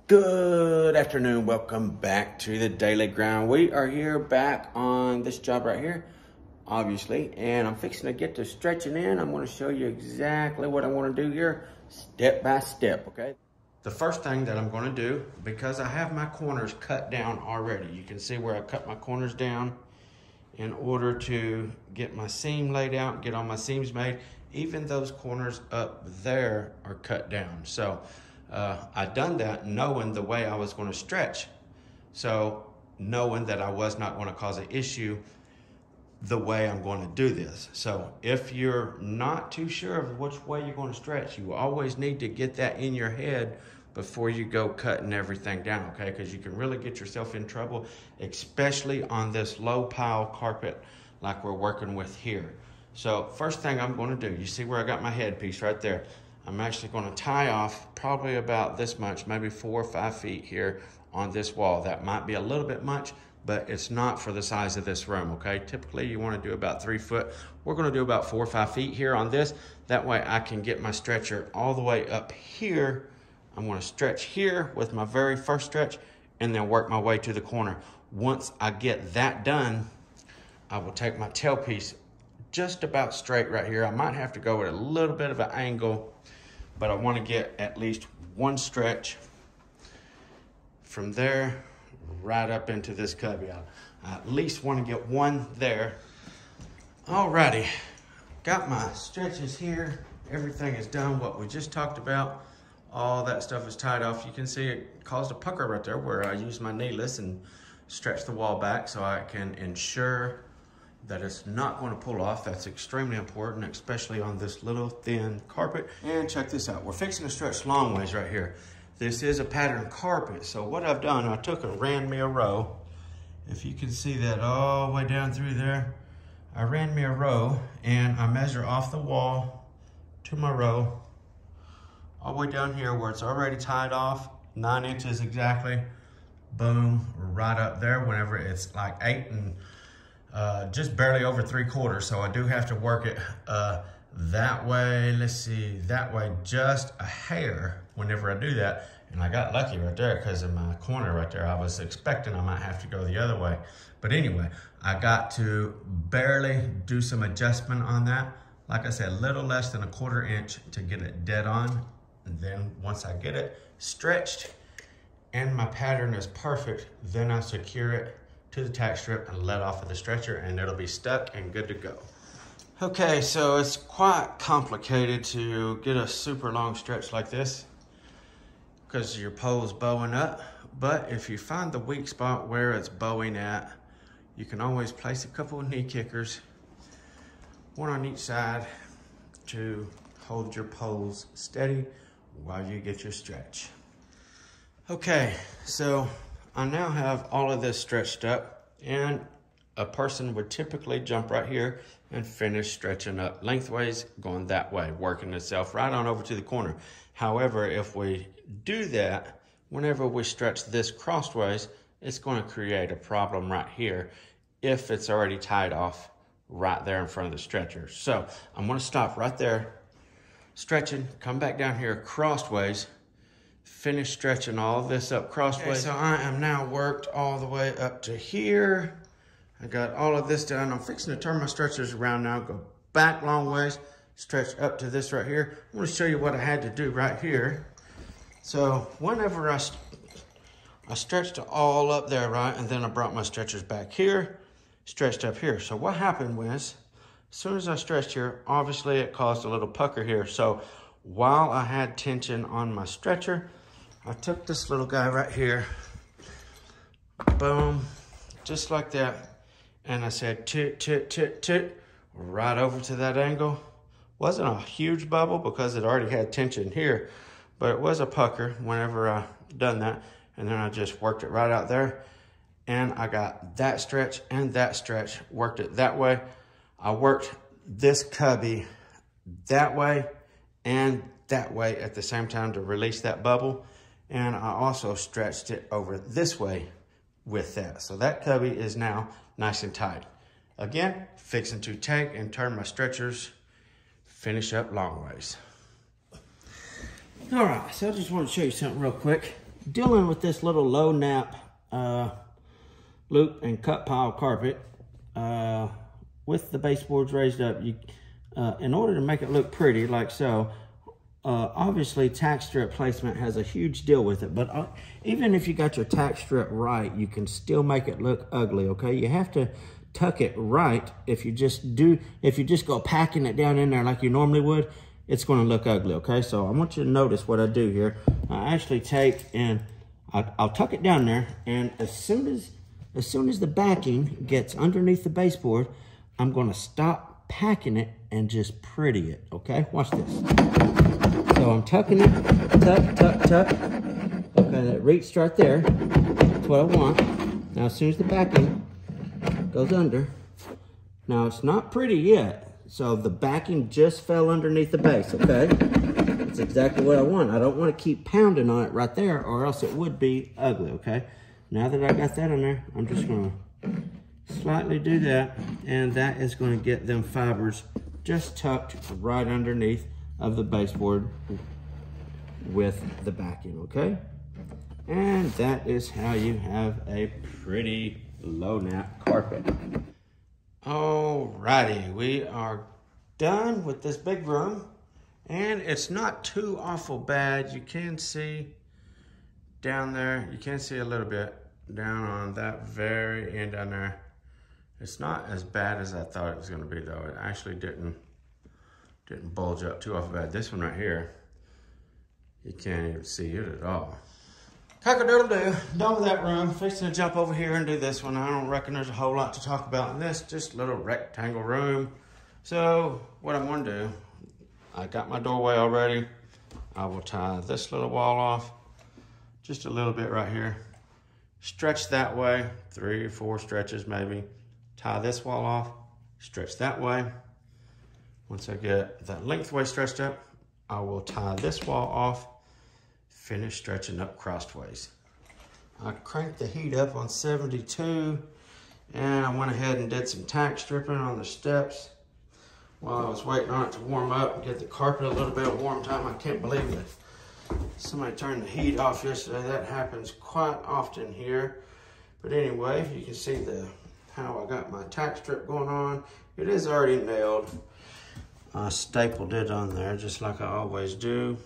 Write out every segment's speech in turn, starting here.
Good afternoon, welcome back to the Daily Grind. We are here back on this job right here, obviously, and I'm fixing to get to stretching in. I'm gonna show you exactly what I wanna do here, step by step, okay? The first thing that I'm gonna do, because I have my corners cut down already, you can see where I cut my corners down in order to get my seam laid out, get all my seams made. Even those corners up there are cut down. So I done that knowing the way I was going to stretch. So knowing that I was not going to cause an issue the way I'm going to do this. So if you're not too sure of which way you're going to stretch, you always need to get that in your head before you go cutting everything down, okay? Because you can really get yourself in trouble, especially on this low pile carpet like we're working with here. So first thing I'm going to do, you see where I got my headpiece right there. I'm actually going to tie off probably about this much, maybe 4 or 5 feet here on this wall. That might be a little bit much, but it's not for the size of this room, okay? Typically you want to do about 3 foot. We're going to do about 4 or 5 feet here on this. That way I can get my stretcher all the way up here. I'm going to stretch here with my very first stretch and then work my way to the corner. Once I get that done, I will take my tailpiece just about straight right here. I might have to go with a little bit of an angle, but I want to get at least one stretch from there right up into this cubby. I at least want to get one there. Alrighty, got my stretches here. Everything is done, what we just talked about. All that stuff is tied off. You can see it caused a pucker right there where I used my needless and stretched the wall back so I can ensure that it's not going to pull off. That's extremely important, especially on this little thin carpet. And check this out. We're fixing to stretch long ways right here. This is a pattern carpet. So what I've done, I took and ran me a row. If you can see that all the way down through there, I ran me a row and I measure off the wall to my row, all the way down here where it's already tied off, 9 inches exactly. Boom, right up there whenever it's like 8 and just barely over 3/4, so I do have to work it that way. Let's see, that way just a hair whenever I do that. And I got lucky right there because of my corner right there. I was expecting I might have to go the other way. But anyway, I got to barely do some adjustment on that. Like I said, a little less than 1/4 inch to get it dead on. And then once I get it stretched and my pattern is perfect, then I secure it to the tack strip and let off of the stretcher and it'll be stuck and good to go. Okay, so it's quite complicated to get a super long stretch like this because your pole's bowing up. But if you find the weak spot where it's bowing at, you can always place a couple of knee kickers, one on each side, to hold your poles steady while you get your stretch. Okay, so I now have all of this stretched up, and a person would typically jump right here and finish stretching up lengthways, going that way, working itself right on over to the corner. However, if we do that, whenever we stretch this crossways, it's going to create a problem right here if it's already tied off right there in front of the stretcher. So I'm going to stop right there, stretching, come back down here crossways, finish stretching all this up crossways. Okay, so I am now worked all the way up to here. I got all of this done. I'm fixing to turn my stretchers around now, go back long ways, stretch up to this right here. I'm gonna show you what I had to do right here. So whenever I stretched all up there, right, and then I brought my stretchers back here, stretched up here. So what happened was, as soon as I stretched here, obviously it caused a little pucker here. So while I had tension on my stretcher, I took this little guy right here, boom, just like that. And I said, toot, toot, toot, toot, right over to that angle. Wasn't a huge bubble because it already had tension here, but it was a pucker whenever I done that. And then I just worked it right out there. And I got that stretch and that stretch, worked it that way. I worked this cubby that way and that way at the same time to release that bubble. And I also stretched it over this way with that. So that cubby is now nice and tight. Again, fixing to take and turn my stretchers, finish up long ways. All right, so I just want to show you something real quick. dealing with this little low nap loop and cut pile carpet with the baseboards raised up, you in order to make it look pretty like so, obviously tack strip placement has a huge deal with it, but even if you got your tack strip right, you can still make it look ugly, okay? You have to tuck it right. If you just go packing it down in there like you normally would, it's going to look ugly, okay? So I want you to notice what I do here. I actually take and I'll tuck it down there, and as soon as the backing gets underneath the baseboard, I'm going to stop packing it and just pretty it, okay? Watch this. So I'm tucking it, tuck. Okay, that reached right there. That's what I want. Now, as soon as the backing goes under, now it's not pretty yet. So the backing just fell underneath the base, okay? That's exactly what I want. I don't want to keep pounding on it right there, or else it would be ugly, okay? Now that I got that in there, I'm just going to slightly do that, and that is going to get them fibers just tucked right underneath of the baseboard with the backing, okay? And that is how you have a pretty low nap carpet. Alrighty, we are done with this big room, and it's not too awful bad. You can see down there, you can see a little bit down on that very end down there. It's not as bad as I thought it was going to be, though. It actually didn't bulge up too awful bad. This one right here, you can't even see it at all. Cock-a-doodle-doo, done with that room. Fixing to jump over here and do this one. I don't reckon there's a whole lot to talk about in this, just a little rectangle room. So what I'm going to do, I got my doorway already. I will tie this little wall off, just a little bit right here. Stretch that way, 3 or 4 stretches maybe. Tie this wall off, stretch that way. Once I get that lengthwise stretched up, I will tie this wall off, finish stretching up crossways. I cranked the heat up on 72, and I went ahead and did some tack stripping on the steps while I was waiting on it to warm up and get the carpet a little bit of warm time. I can't believe that somebody turned the heat off yesterday. That happens quite often here. But anyway, you can see how I got my tack strip going on. It is already nailed. I stapled it on there just like I always do.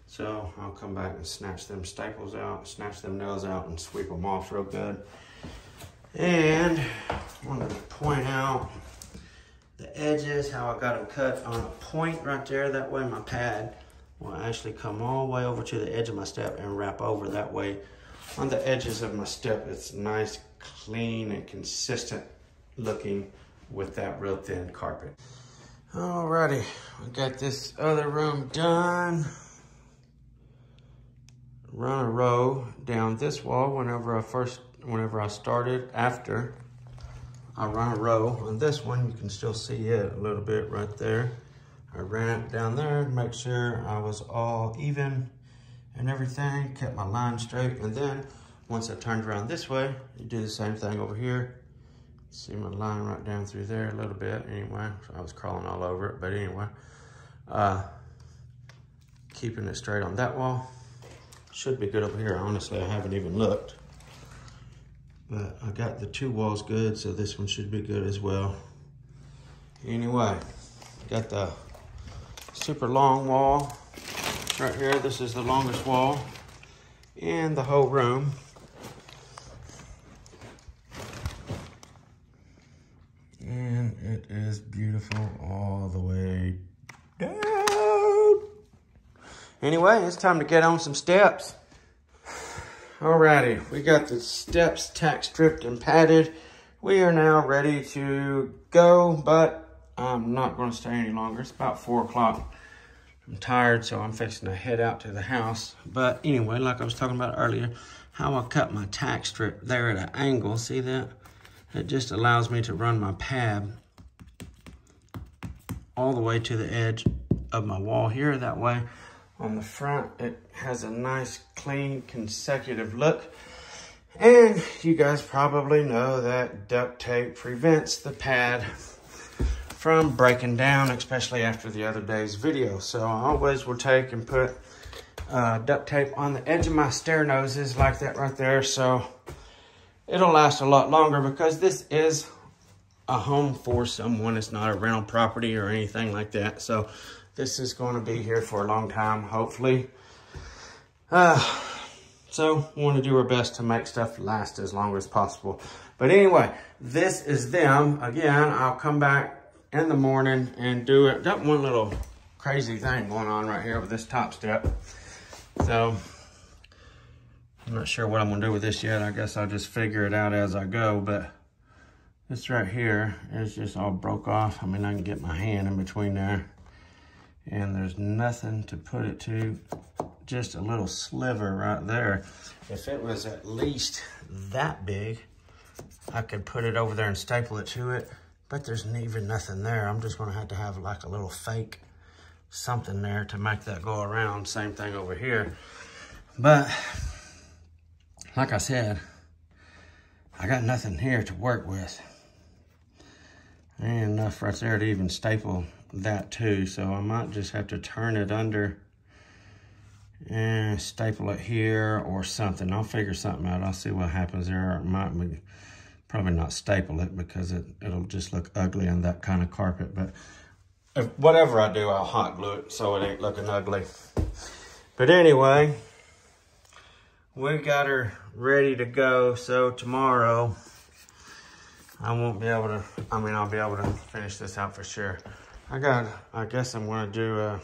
So I'll come back and snatch them staples out, snatch them nails out, and sweep them off real good. And I wanted to point out the edges, how I got them cut on a point right there. That way my pad will actually come all the way over to the edge of my step and wrap over. That way on the edges of my step, it's nice, clean, and consistent looking with that real thin carpet. Alrighty, we got this other room done. Run a row down this wall whenever I started. After I run a row on this one, you can still see it a little bit right there. I ran it down there to make sure I was all even and everything, kept my line straight, and then once I turned around this way, you do the same thing over here. See my line right down through there a little bit anyway. So I was crawling all over it, but anyway. Keeping it straight on that wall. Should be good over here. Honestly, I haven't even looked. But I got the 2 walls good, so this one should be good as well. Anyway, got the super long wall right here. This is the longest wall in the whole room. And it is beautiful all the way down. Anyway, it's time to get on some steps. Alrighty, we got the steps tack stripped and padded. We are now ready to go, but I'm not going to stay any longer. It's about 4 o'clock. I'm tired, so I'm fixing to head out to the house. But anyway, like I was talking about earlier, how I cut my tack strip there at an angle, see that? It just allows me to run my pad all the way to the edge of my wall here. That way, on the front, it has a nice, clean, consecutive look. And you guys probably know that duct tape prevents the pad from breaking down, especially after the other day's video. So I always will take and put duct tape on the edge of my stair noses like that right there. So it'll last a lot longer because this is a home for someone. It's not a rental property or anything like that. So this is going to be here for a long time, hopefully. So we want to do our best to make stuff last as long as possible. But anyway, this is them. Again, I'll come back in the morning and do it. Got one little crazy thing going on right here with this top step. So I'm not sure what I'm gonna do with this yet. I guess I'll just figure it out as I go. But this right here is just all broke off. I mean, I can get my hand in between there and there's nothing to put it to. Just a little sliver right there. If it was at least that big, I could put it over there and staple it to it, but there's even nothing there. I'm just gonna have to have like a little fake something there to make that go around. Same thing over here. But like I said, I got nothing here to work with. And enough right there to even staple that too. So I might just have to turn it under and staple it here or something. I'll figure something out. I'll see what happens there. It might be, probably not staple it because it'll just look ugly on that kind of carpet. But whatever I do, I'll hot glue it so it ain't looking ugly. But anyway, we got her ready to go. So tomorrow, I won't be able to, I'll be able to finish this out for sure. I guess I'm gonna do a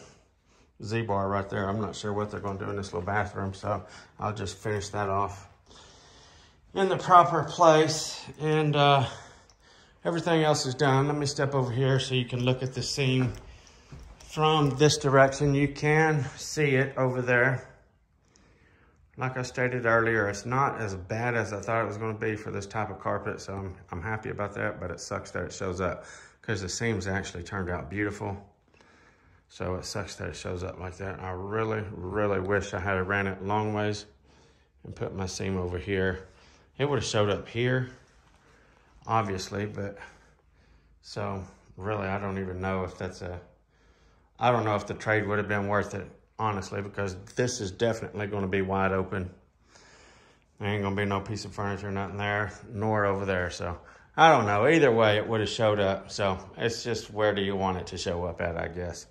Z-bar right there. I'm not sure what they're gonna do in this little bathroom, so I'll just finish that off in the proper place. And everything else is done. Let me step over here so you can look at the seam from this direction. You can see it over there. Like I stated earlier, it's not as bad as I thought it was gonna be for this type of carpet, so I'm happy about that, but it sucks that it shows up because the seams actually turned out beautiful. So it sucks that it shows up like that. I really, really wish I had ran it long ways and put my seam over here. It would have showed up here, obviously, but so really I don't even know if I don't know if the trade would have been worth it, honestly, because this is definitely going to be wide open. There ain't going to be no piece of furniture, nothing there, nor over there. So I don't know. Either way, it would have showed up. So it's just where do you want it to show up at, I guess.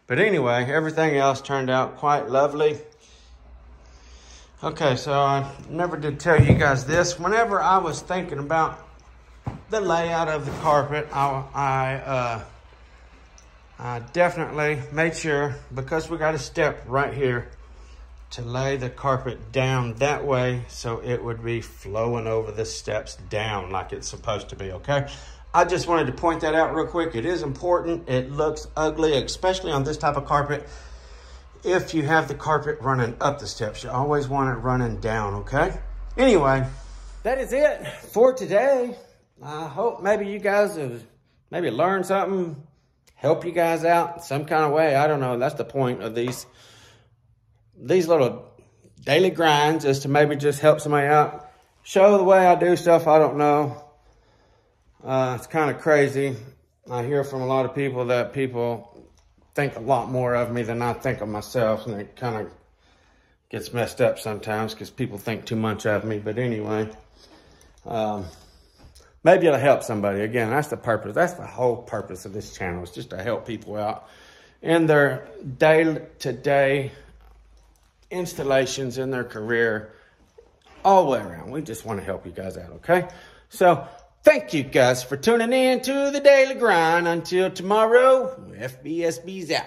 But anyway, everything else turned out quite lovely. Okay, so I never did tell you guys this. Whenever I was thinking about the layout of the carpet, I definitely made sure, because we got a step right here, to lay the carpet down that way so it would be flowing over the steps down like it's supposed to be, okay? I just wanted to point that out real quick. It is important. It looks ugly, especially on this type of carpet. If you have the carpet running up the steps, you always want it running down, okay? Anyway, that is it for today. I hope maybe you guys have maybe learned something, help you guys out some kind of way. I don't know. That's the point of these little daily grinds, is to maybe just help somebody out. Show the way I do stuff. I don't know. It's kind of crazy. I hear from a lot of people that people think a lot more of me than I think of myself, and it kind of gets messed up sometimes because people think too much of me. But anyway, maybe it'll help somebody. Again, that's the purpose. That's the whole purpose of this channel, is just to help people out in their day-to-day installations, in their career, all the way around. We just want to help you guys out, okay? So thank you guys for tuning in to the Daily Grind. Until tomorrow, FBSB's out.